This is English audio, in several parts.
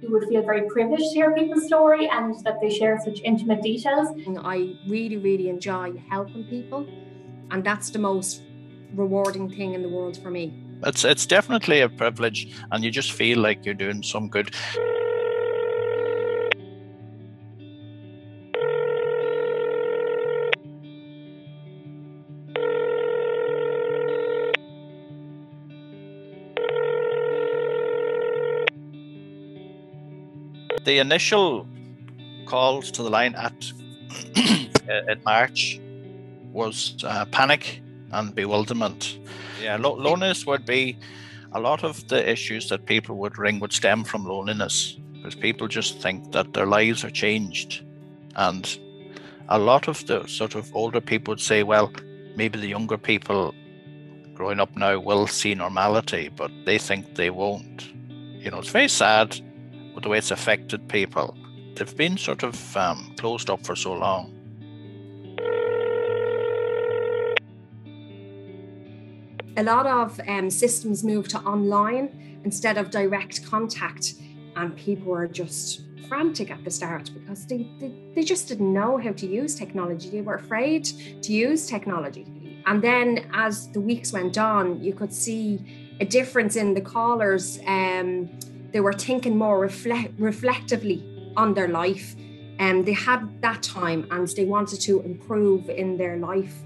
you would feel very privileged to hear people's story and that they share such intimate details. I really, really enjoy helping people, and that's the most rewarding thing in the world for me. It's definitely a privilege, and you just feel like you're doing some good. The initial calls to the line in March was panic and bewilderment. Yeah, loneliness would be a lot of the issues that people would ring would stem from loneliness, because people just think that their lives are changed. And a lot of the sort of older people would say, well, maybe the younger people growing up now will see normality, but they think they won't. You know, it's very sad with the way it's affected people. They've been sort of closed up for so long. A lot of systems moved to online instead of direct contact, and people were just frantic at the start because they just didn't know how to use technology. They were afraid to use technology. And then as the weeks went on, you could see a difference in the callers. They were thinking more reflectively on their life, and they had that time and they wanted to improve in their life.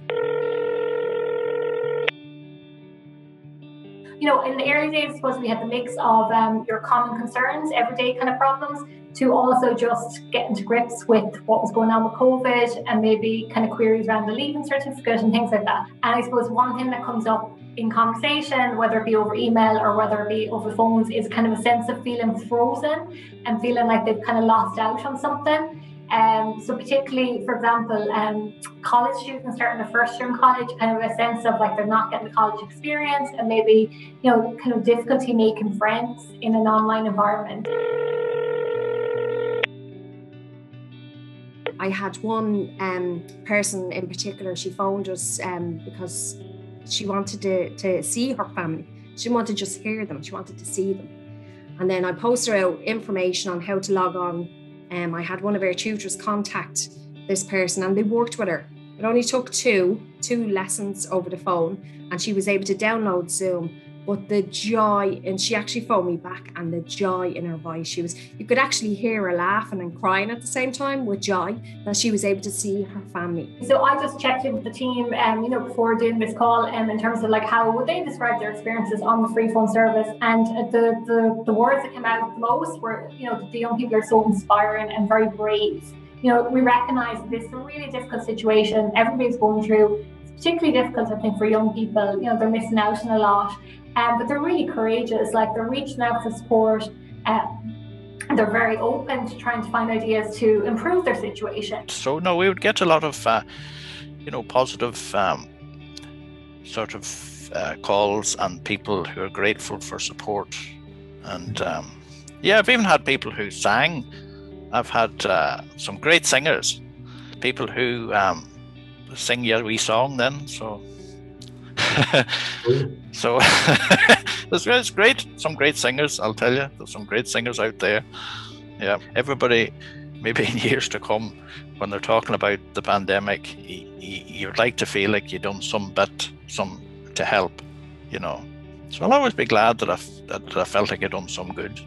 You know, in the early days, I suppose we had the mix of your common concerns, everyday kind of problems, to also just getting to grips with what was going on with COVID and maybe kind of queries around the leaving certificate and things like that. And I suppose one thing that comes up in conversation, whether it be over email or whether it be over phones, is kind of a sense of feeling frozen and feeling like they've kind of lost out on something. So particularly, for example, college students starting their first year in college, kind of a sense of like they're not getting the college experience and maybe, you know, kind of difficulty making friends in an online environment. I had one person in particular, she phoned us because she wanted to see her family. She didn't want to just hear them, she wanted to see them. And then I posted out information on how to log on. I had one of our tutors contact this person and they worked with her. It only took two lessons over the phone and she was able to download Zoom. But the joy, and she actually phoned me back, and the joy in her voice, you could actually hear her laughing and crying at the same time with joy that she was able to see her family. So I just checked in with the team, you know, before doing this call, in terms of like how would they describe their experiences on the free phone service, and the words that came out the most were, you know, the young people are so inspiring and very brave. You know, we recognise this is a really difficult situation everybody's going through. It's particularly difficult, I think, for young people. You know, they're missing out on a lot. But they're really courageous, like they're reaching out for support. They're very open to trying to find ideas to improve their situation. So no, we would get a lot of, you know, positive sort of calls and people who are grateful for support. And yeah, I've even had people who sang. I've had some great singers, people who sing your wee song then, so... So it's great. Some great singers, I'll tell you. There's some great singers out there. Yeah, everybody, maybe in years to come, when they're talking about the pandemic, you'd like to feel like you've done some to help, you know. So I'll always be glad that I felt like I'd done some good.